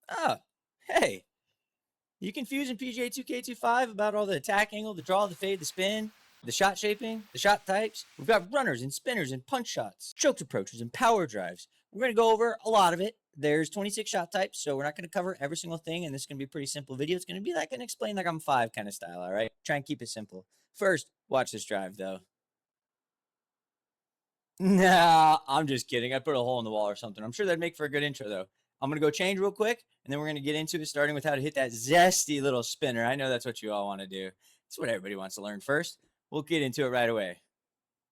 Oh, hey. You confusing PGA2k25 about all the attack angle, the draw, the fade, the spin, the shot shaping, the shot types? We've got runners and spinners and punch shots, strokes approaches and power drives. We're going to go over a lot of it. There's 26 shot types, so we're not going to cover every single thing, and this is going to be a pretty simple video. It's going to be like an explain like I'm five kind of style, all right? Try and keep it simple. First, watch this drive, though. Nah, I'm just kidding. I put a hole in the wall or something. I'm sure that'd make for a good intro, though. I'm going to go change real quick, and then we're going to get into it, starting with how to hit that zesty little spinner. I know that's what you all want to do. It's what everybody wants to learn first. We'll get into it right away.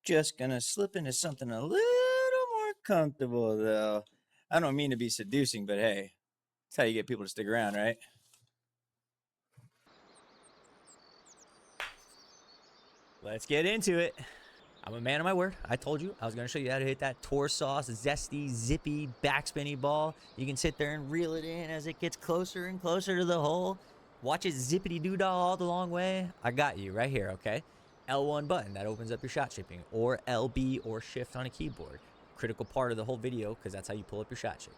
Just going to slip into something a little more comfortable, though. I don't mean to be seducing, but hey, that's how you get people to stick around, right? Let's get into it. I'm a man of my word. I told you I was going to show you how to hit that tour sauce, zesty, zippy, backspinny ball. You can sit there and reel it in as it gets closer and closer to the hole. Watch it zippity-doo-dah all the long way. I got you right here, okay? L1 button, that opens up your shot shaping, or LB or shift on a keyboard. Critical part of the whole video because that's how you pull up your shot shaping.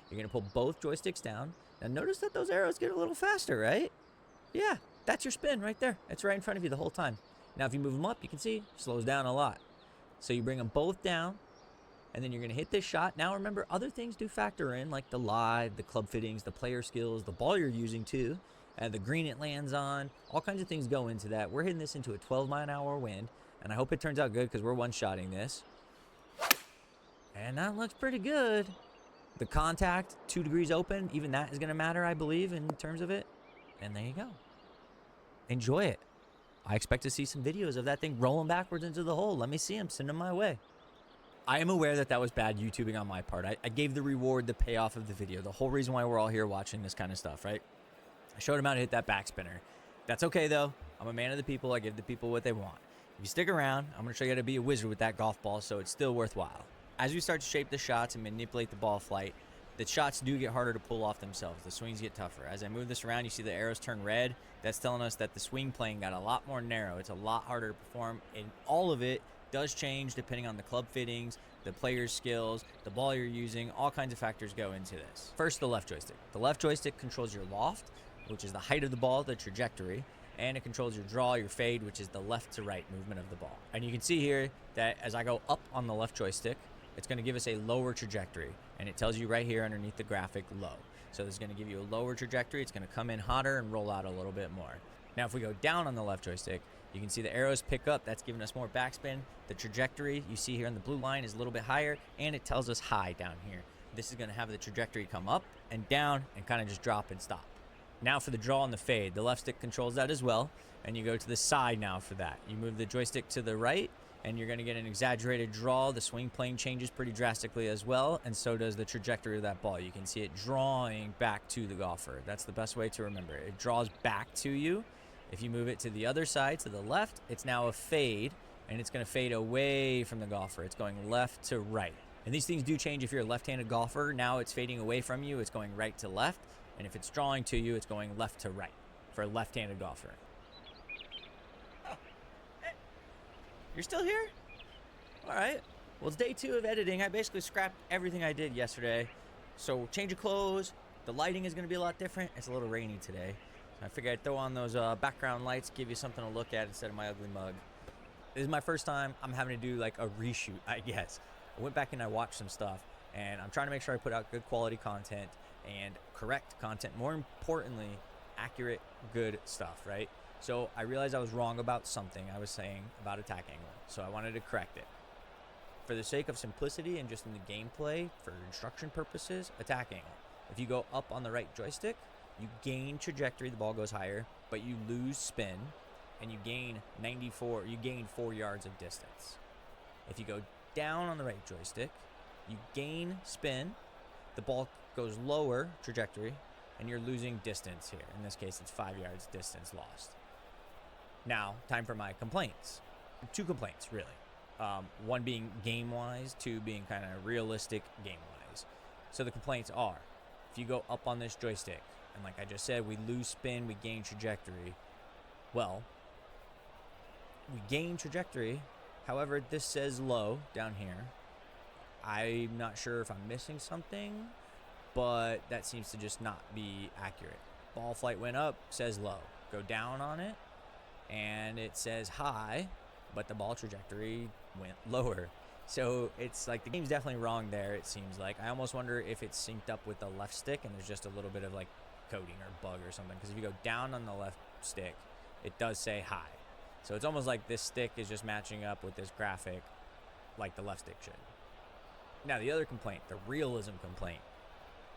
You're going to pull both joysticks down. Now notice that those arrows get a little faster, right? Yeah, that's your spin right there. It's right in front of you the whole time. Now, if you move them up, you can see it slows down a lot. So you bring them both down, and then you're going to hit this shot. Now, remember, other things do factor in, like the lie, the club fittings, the player skills, the ball you're using, too, the green it lands on. All kinds of things go into that. We're hitting this into a 12-mile-an-hour wind, and I hope it turns out good because we're one-shotting this. And that looks pretty good. The contact, 2 degrees open, even that is going to matter, I believe, in terms of it. And there you go. Enjoy it. I expect to see some videos of that thing rolling backwards into the hole. Let me see them. Send them my way. I am aware that that was bad YouTubing on my part. I gave the reward, the payoff of the video. The whole reason why we're all here watching this kind of stuff, right? I showed him how to hit that backspinner. That's okay, though. I'm a man of the people. I give the people what they want. If you stick around, I'm going to show you how to be a wizard with that golf ball, so it's still worthwhile. As we start to shape the shots and manipulate the ball flight, the shots do get harder to pull off themselves. The swings get tougher. As I move this around, you see the arrows turn red. That's telling us that the swing plane got a lot more narrow. It's a lot harder to perform, and all of it does change depending on the club fittings, the player's skills, the ball you're using. All kinds of factors go into this. First, the left joystick. The left joystick controls your loft, which is the height of the ball, the trajectory, and it controls your draw, your fade, which is the left to right movement of the ball. And you can see here that as I go up on the left joystick, it's going to give us a lower trajectory, and it tells you right here underneath the graphic low. So this is going to give you a lower trajectory. It's going to come in hotter and roll out a little bit more. Now if we go down on the left joystick, you can see the arrows pick up. That's giving us more backspin. The trajectory you see here on the blue line is a little bit higher, and it tells us high down here. This is going to have the trajectory come up and down and kind of just drop and stop. Now for the draw and the fade, the left stick controls that as well, and you go to the side now for that. You move the joystick to the right, and you're going to get an exaggerated draw. The swing plane changes pretty drastically as well, and so does the trajectory of that ball. You can see it drawing back to the golfer. That's the best way to remember it. It draws back to you. If you move it to the other side, to the left, it's now a fade, and it's going to fade away from the golfer. It's going left to right. And these things do change if you're a left-handed golfer. Now it's fading away from you. It's going right to left. And if it's drawing to you, it's going left to right for a left-handed golfer. You're still here? All right. Well, it's day 2 of editing. I basically scrapped everything I did yesterday. So change of clothes. The lighting is going to be a lot different. It's a little rainy today. So I figured I'd throw on those background lights, give you something to look at instead of my ugly mug. This is my first time I'm having to do like a reshoot, I guess. I went back and I watched some stuff, and I'm trying to make sure I put out good quality content and correct content. More importantly, accurate, good stuff, right? So I realized I was wrong about something I was saying about attack angle, so I wanted to correct it. For the sake of simplicity and just in the gameplay, for instruction purposes, attack angle. If you go up on the right joystick, you gain trajectory, the ball goes higher, but you lose spin, and you gain 4 yards of distance. If you go down on the right joystick, you gain spin, the ball goes lower trajectory, and you're losing distance here. In this case, it's 5 yards distance lost. Now, time for my complaints. 2 complaints, really. One being game-wise, 2 being kind of realistic game-wise. So the complaints are, if you go up on this joystick, and like I just said, we lose spin, we gain trajectory. Well, we gain trajectory. However, this says low down here. I'm not sure if I'm missing something, but that seems to just not be accurate. Ball flight went up, says low. Go down on it, and it says high, but the ball trajectory went lower. So it's like the game's definitely wrong there, it seems like. I almost wonder if it's synced up with the left stick and there's just a little bit of like coding or bug or something. Because if you go down on the left stick, it does say high. So it's almost like this stick is just matching up with this graphic like the left stick should. Now, the other complaint, the realism complaint.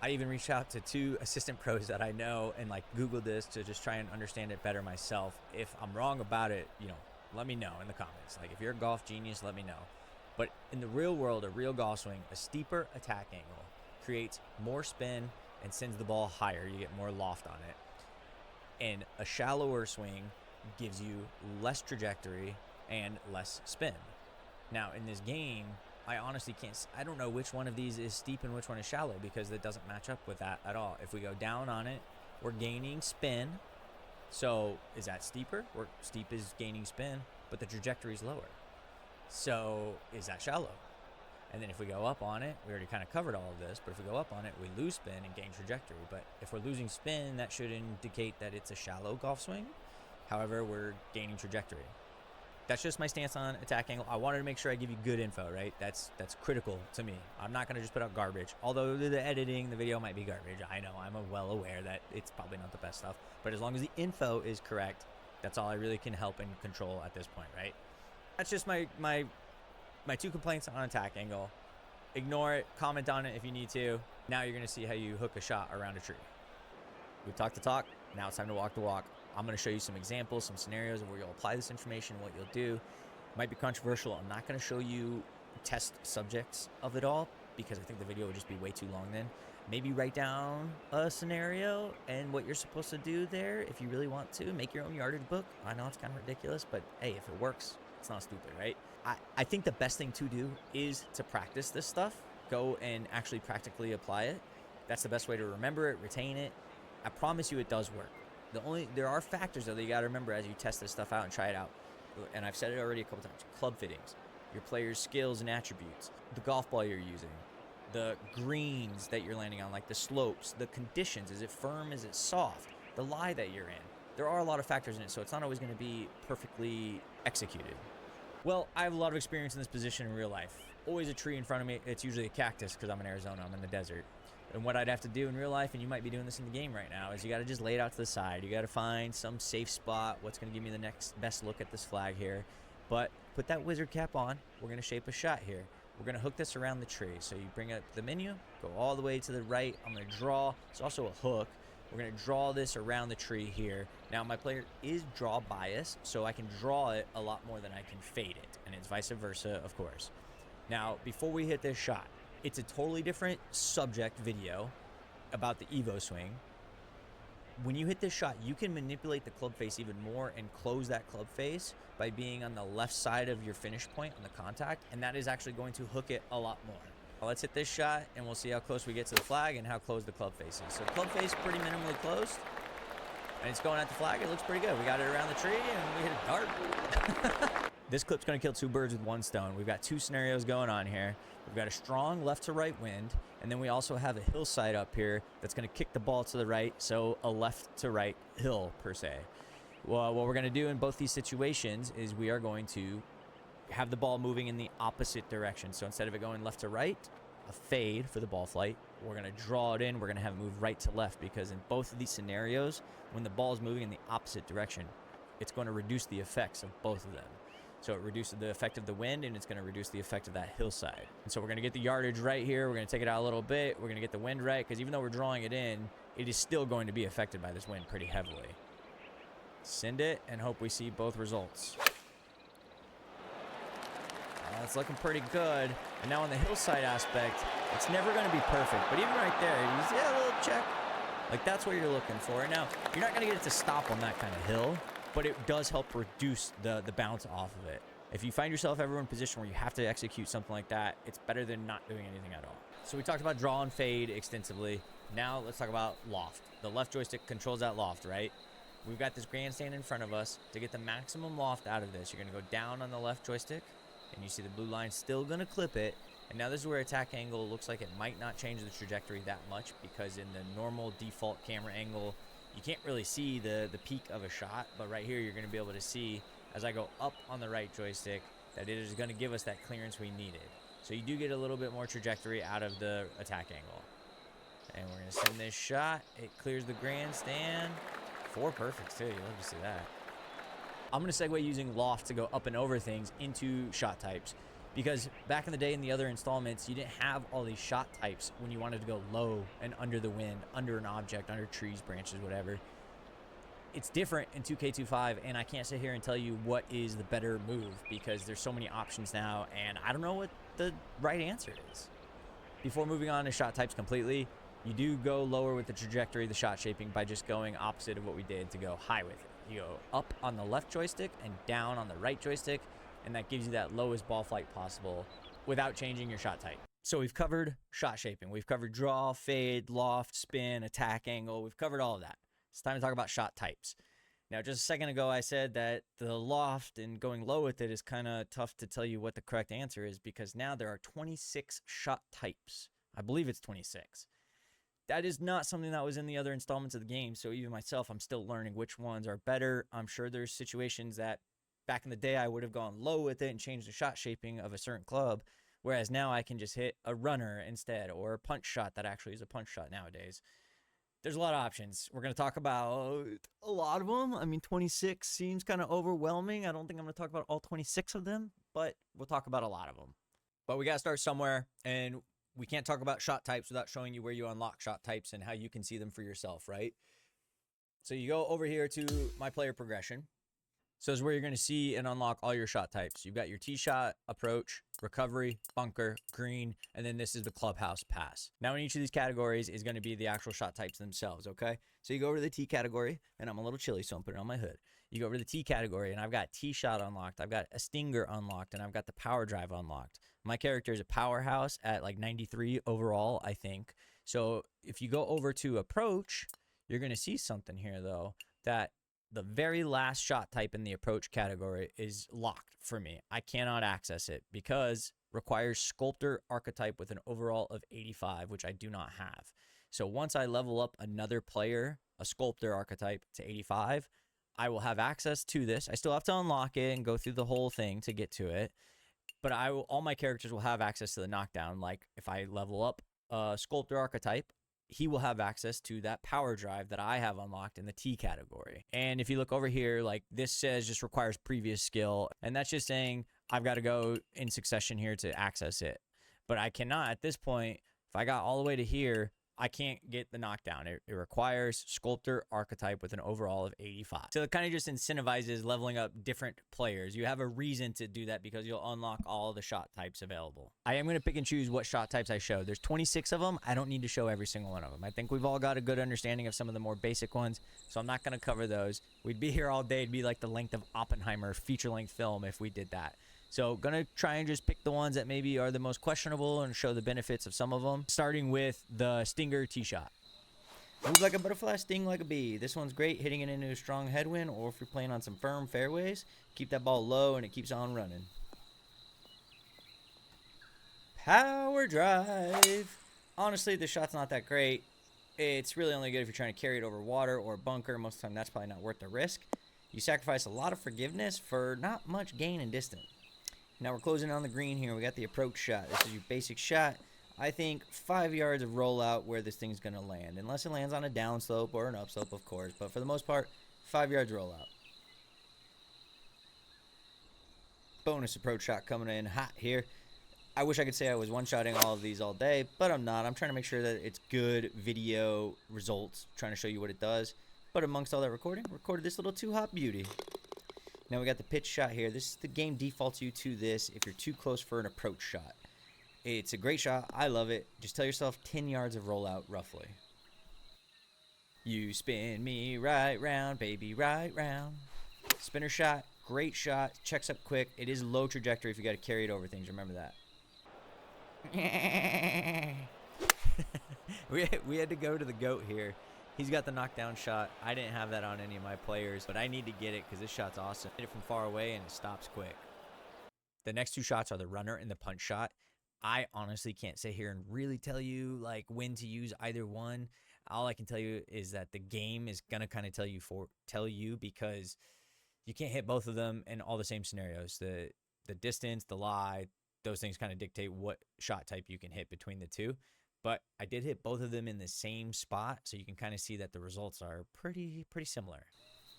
I even reached out to 2 assistant pros that I know and like Googled this to just try and understand it better myself. If I'm wrong about it, you know, let me know in the comments. Like if you're a golf genius, let me know. But in the real world, a real golf swing, a steeper attack angle creates more spin and sends the ball higher. You get more loft on it. And a shallower swing gives you less trajectory and less spin. Now, in this game, I honestly can't, I don't know which one of these is steep and which one is shallow because it doesn't match up with that at all. If we go down on it, we're gaining spin. So is that steeper? Or steep is gaining spin, but the trajectory is lower. So is that shallow? And then if we go up on it, we already kind of covered all of this, but if we go up on it, we lose spin and gain trajectory. But if we're losing spin, that should indicate that it's a shallow golf swing. However, we're gaining trajectory. That's just my stance on attack angle. I wanted to make sure I give you good info, right? That's critical to me. I'm not going to just put out garbage. Although the editing, the video might be garbage. I know, I'm well aware that it's probably not the best stuff. But as long as the info is correct, that's all I really can help and control at this point, right? That's just my 2 complaints on attack angle. Ignore it, comment on it if you need to. Now you're going to see how you hook a shot around a tree. We've talked the talk, now it's time to walk the walk. I'm going to show you some examples, some scenarios of where you'll apply this information, what you'll do. Might be controversial. I'm not going to show you test subjects of it all because I think the video would just be way too long then. Maybe write down a scenario and what you're supposed to do there if you really want to. Make your own yardage book. I know it's kind of ridiculous, but hey, if it works, it's not stupid, right? I think the best thing to do is to practice this stuff. Go and actually practically apply it. That's the best way to remember it, retain it. I promise you it does work. There are factors though that you got to remember as you test this stuff out and try it out. And I've said it already a couple times. Club fittings, your player's skills and attributes, the golf ball you're using, the greens that you're landing on, like the slopes, the conditions. Is it firm? Is it soft? The lie that you're in. There are a lot of factors in it, so it's not always going to be perfectly executed. Well, I have a lot of experience in this position in real life. Always a tree in front of me. It's usually a cactus because I'm in Arizona. I'm in the desert. And what I'd have to do in real life, and you might be doing this in the game right now, is you got to just lay it out to the side. You got to find some safe spot. What's going to give me the next best look at this flag here? But put that wizard cap on. We're going to shape a shot here. We're going to hook this around the tree. So you bring up the menu, go all the way to the right. I'm going to draw. It's also a hook. We're going to draw this around the tree here. Now, my player is draw bias, so I can draw it a lot more than I can fade it. And it's vice versa, of course. Now, before we hit this shot, it's a totally different subject video about the Evo swing. When you hit this shot, you can manipulate the club face even more and close that club face by being on the left side of your finish point on the contact, and that is actually going to hook it a lot more. Well, let's hit this shot, and we'll see how close we get to the flag and how close the club face is. So club face pretty minimally closed, and it's going at the flag. It looks pretty good. We got it around the tree, and we hit a dart. This clip's going to kill 2 birds with 1 stone. We've got 2 scenarios going on here. We've got a strong left to right wind, and then we also have a hillside up here that's going to kick the ball to the right, so a left to right hill per se. Well, what we're going to do in both these situations is we are going to have the ball moving in the opposite direction. So instead of it going left to right, a fade for the ball flight, we're going to draw it in. We're going to have it move right to left because in both of these scenarios, when the ball is moving in the opposite direction, it's going to reduce the effects of both of them. So it reduces the effect of the wind, and it's going to reduce the effect of that hillside. And so we're going to get the yardage right here. We're going to take it out a little bit. We're going to get the wind right, because even though we're drawing it in, it is still going to be affected by this wind pretty heavily. Send it and hope we see both results. It's looking pretty good. And now on the hillside aspect, it's never going to be perfect. But even right there, you see a little check. Like, that's what you're looking for. Now, you're not going to get it to stop on that kind of hill, but it does help reduce the bounce off of it. If you find yourself ever in a position where you have to execute something like that, it's better than not doing anything at all. So we talked about draw and fade extensively. Now let's talk about loft. The left joystick controls that loft, right? We've got this grandstand in front of us. To get the maximum loft out of this, you're going to go down on the left joystick, and you see the blue line still going to clip it. And now this is where attack angle looks like it might not change the trajectory that much, because in the normal default camera angle, you can't really see the peak of a shot. But right here, you're going to be able to see, as I go up on the right joystick, that it is going to give us that clearance we needed. So you do get a little bit more trajectory out of the attack angle. And we're going to send this shot. It clears the grandstand. 4 perfects, too. You love to see that. I'm going to segue using Loft to go up and over things into shot types. Because back in the day in the other installments, you didn't have all these shot types when you wanted to go low and under the wind, under an object, under trees, branches, whatever. It's different in 2K25, and I can't sit here and tell you what is the better move, because there's so many options now, and I don't know what the right answer is. Before moving on to shot types completely, you do go lower with the trajectory of the shot shaping by just going opposite of what we did to go high with it. You go up on the left joystick and down on the right joystick, and that gives you that lowest ball flight possible without changing your shot type. So we've covered shot shaping. We've covered draw, fade, loft, spin, attack angle. We've covered all of that. It's time to talk about shot types. Now, just a second ago, I said that the loft and going low with it is kind of tough to tell you what the correct answer is, because now there are 26 shot types. I believe it's 26. That is not something that was in the other installments of the game, so even myself, I'm still learning which ones are better. I'm sure there's situations that back in the day I would have gone low with it and changed the shot shaping of a certain club, whereas now I can just hit a runner instead, or a punch shot that actually is a punch shot nowadays. There's a lot of options. We're going to talk about a lot of them. I mean, 26 seems kind of overwhelming. I don't think I'm going to talk about all 26 of them, but we'll talk about a lot of them. But we got to start somewhere, and we can't talk about shot types without showing you where you unlock shot types and how you can see them for yourself, right? So you go over here to my player progression. So this is where you're going to see and unlock all your shot types. You've got your tee shot, approach, recovery, bunker, green, and then this is the clubhouse pass. Now in each of these categories is going to be the actual shot types themselves, okay? So you go over to the tee category, and I'm a little chilly, so I'm putting it on my hood. You go over to the tee category, and I've got tee shot unlocked, I've got a stinger unlocked, and I've got the power drive unlocked. My character is a powerhouse at like 93 overall, I think. So if you go over to approach, you're going to see something here, though, that the very last shot type in the approach category is locked for me. I cannot access it because requires sculptor archetype with an overall of 85, which I do not have. So once I level up another player, a sculptor archetype to 85, I will have access to this. I still have to unlock it and go through the whole thing to get to it. But all my characters will have access to the knockdown. Like if I level up a sculptor archetype, he will have access to that power drive that I have unlocked in the T category. And if you look over here, like this says just requires previous skill. And that's just saying I've got to go in succession here to access it. But I cannot at this point. If I got all the way to here, I can't get the knockdown. It requires sculptor archetype with an overall of 85. So it kind of just incentivizes leveling up different players. You have a reason to do that because you'll unlock all the shot types available. I am going to pick and choose what shot types I show. There's 26 of them. I don't need to show every single one of them. I think we've all got a good understanding of some of the more basic ones, so I'm not going to cover those. We'd be here all day. It'd be like the length of Oppenheimer feature-length film if we did that. So gonna try and just pick the ones that maybe are the most questionable and show the benefits of some of them, starting with the stinger tee shot. Move like a butterfly, sting like a bee. This one's great hitting it into a strong headwind, or if you're playing on some firm fairways, keep that ball low and it keeps on running. Power drive. Honestly, the shot's not that great. It's really only good if you're trying to carry it over water or bunker. Most of the time that's probably not worth the risk. You sacrifice a lot of forgiveness for not much gain in distance. Now we're closing on the green here. We got the approach shot. This is your basic shot. I think 5 yards of rollout where this thing's going to land. Unless it lands on a downslope or an upslope, of course. But for the most part, 5 yards rollout. Bonus approach shot coming in hot here. I wish I could say I was one-shotting all of these all day, but I'm not. I'm trying to make sure that it's good video results, trying to show you what it does. But amongst all that recorded this little two-hop beauty. Now we got the pitch shot here. The game defaults you to this if you're too close for an approach shot. It's a great shot. I love it. Just tell yourself 10 yards of rollout roughly. You spin me right round, baby, right round. Spinner shot, great shot. Checks up quick. It is low trajectory if you got to carry it over things. Remember that. we had to go to the GOAT here. He's got the knockdown shot. I didn't have that on any of my players, but I need to get it because this shot's awesome. Hit it from far away and it stops quick. The next two shots are the runner and the punch shot. I honestly can't sit here and really tell you like when to use either one. All I can tell you is that the game is gonna kind of tell you because you can't hit both of them in all the same scenarios. The distance, the lie, those things kind of dictate what shot type you can hit between the two. But I did hit both of them in the same spot, so you can kind of see that the results are pretty similar.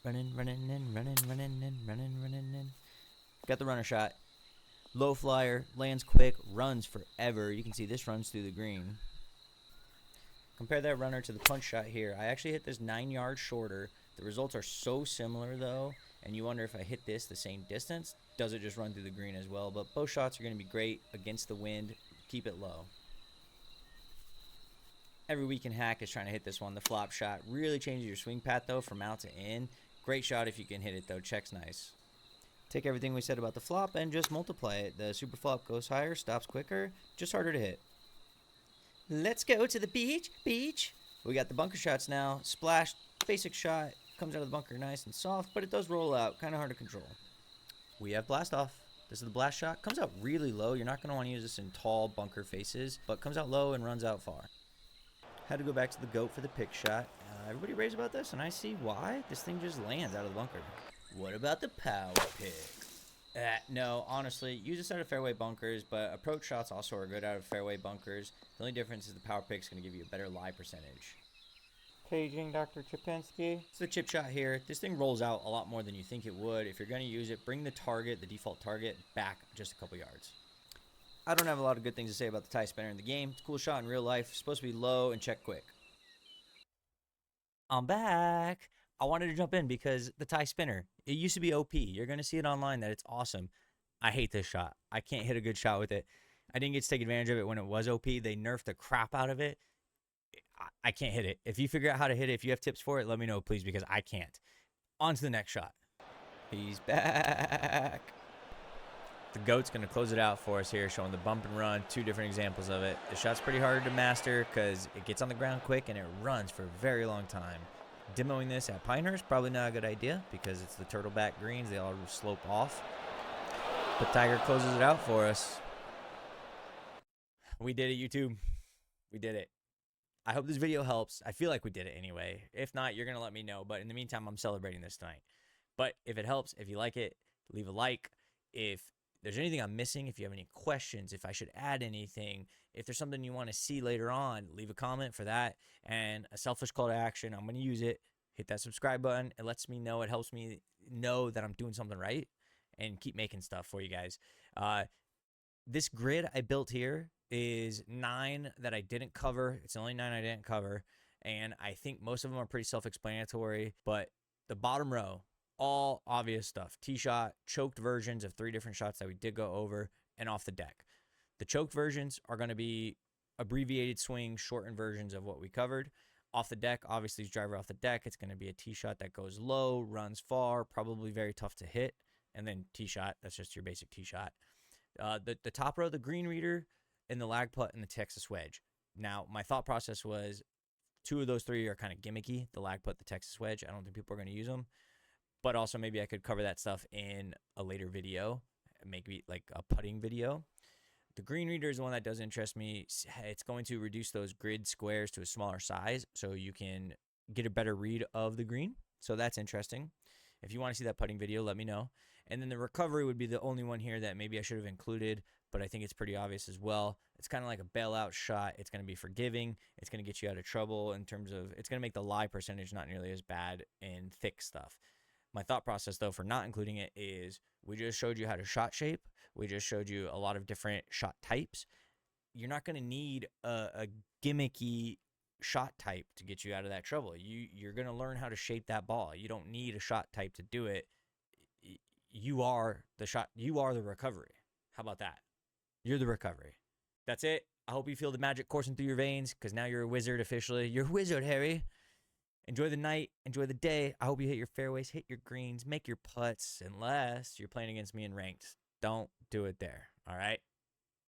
Running in. Got the runner shot. Low flyer, lands quick, runs forever. You can see this runs through the green. Compare that runner to the punch shot here. I actually hit this 9 yards shorter. The results are so similar though, and you wonder if I hit this the same distance, does it just run through the green as well? But both shots are going to be great against the wind. Keep it low. Every weekend hack is trying to hit this one. The flop shot really changes your swing path though from out to in. Great shot if you can hit it though. Check's nice. Take everything we said about the flop and just multiply it. The super flop goes higher, stops quicker, just harder to hit. Let's go to the beach. We got the bunker shots now. Splash, basic shot, comes out of the bunker nice and soft, but it does roll out, kind of hard to control. We have blast off. This is the blast shot. Comes out really low. You're not going to want to use this in tall bunker faces, but comes out low and runs out far. Had to go back to the goat for the pick shot. Everybody raves about this, and I see why. This thing just lands out of the bunker. What about the power pick? No, honestly, use this out of fairway bunkers, but approach shots also are good out of fairway bunkers. The only difference is the power pick is going to give you a better lie percentage. Paging Dr. Chapinski. It's the chip shot here. This thing rolls out a lot more than you think it would. If you're going to use it, bring the default target, back just a couple yards. I don't have a lot of good things to say about the tie spinner in the game. It's a cool shot in real life. It's supposed to be low and check quick. I'm back. I wanted to jump in because the tie spinner, it used to be OP. You're going to see it online that it's awesome. I hate this shot. I can't hit a good shot with it. I didn't get to take advantage of it when it was OP. They nerfed the crap out of it. I can't hit it. If you figure out how to hit it, if you have tips for it, let me know, please, because I can't. On to the next shot. He's back. The goat's going to close it out for us here, showing the bump and run, 2 different examples of it. The shot's pretty hard to master because it gets on the ground quick and it runs for a very long time. Demoing this at Pinehurst, probably not a good idea because it's the turtleback greens. They all slope off. But Tiger closes it out for us. We did it, YouTube. We did it. I hope this video helps. I feel like we did it anyway. If not, you're going to let me know. But in the meantime, I'm celebrating this tonight. But if it helps, if you like it, leave a like. If there's anything I'm missing, if you have any questions, if I should add anything, if there's something you want to see later on, leave a comment for that. And a selfish call to action, I'm going to use it. Hit that subscribe button. It lets me know. It helps me know that I'm doing something right and keep making stuff for you guys. This grid I built here is 9 that I didn't cover. It's the only 9 I didn't cover. And I think most of them are pretty self-explanatory. But the bottom row, all obvious stuff. Tee shot, choked versions of 3 different shots that we did go over, and off the deck. The choked versions are going to be abbreviated swing, shortened versions of what we covered. Off the deck, obviously, driver off the deck. It's going to be a tee shot that goes low, runs far, probably very tough to hit. And then tee shot, that's just your basic tee shot. The top row, the green reader, and the lag putt, and the Texas wedge. Now, my thought process was 2 of those 3 are kind of gimmicky. The lag putt, the Texas wedge. I don't think people are going to use them. But also maybe I could cover that stuff in a later video, maybe like a putting video. The green reader is the one that does interest me. It's going to reduce those grid squares to a smaller size so you can get a better read of the green. So that's interesting. If you want to see that putting video, let me know. And then the recovery would be the only one here that maybe I should have included, but I think it's pretty obvious as well. It's kind of like a bailout shot. It's going to be forgiving. It's going to get you out of trouble in terms of, it's going to make the lie percentage not nearly as bad in thick stuff. My thought process, though, for not including it is we just showed you how to shot shape. We just showed you a lot of different shot types. You're not going to need a gimmicky shot type to get you out of that trouble. You're going to learn how to shape that ball. You don't need a shot type to do it. You are the shot. You are the recovery. How about that? You're the recovery. That's it. I hope you feel the magic coursing through your veins because now you're a wizard officially. You're a wizard, Harry. Enjoy the night. Enjoy the day. I hope you hit your fairways, hit your greens, make your putts, unless you're playing against me in ranked. Don't do it there. All right?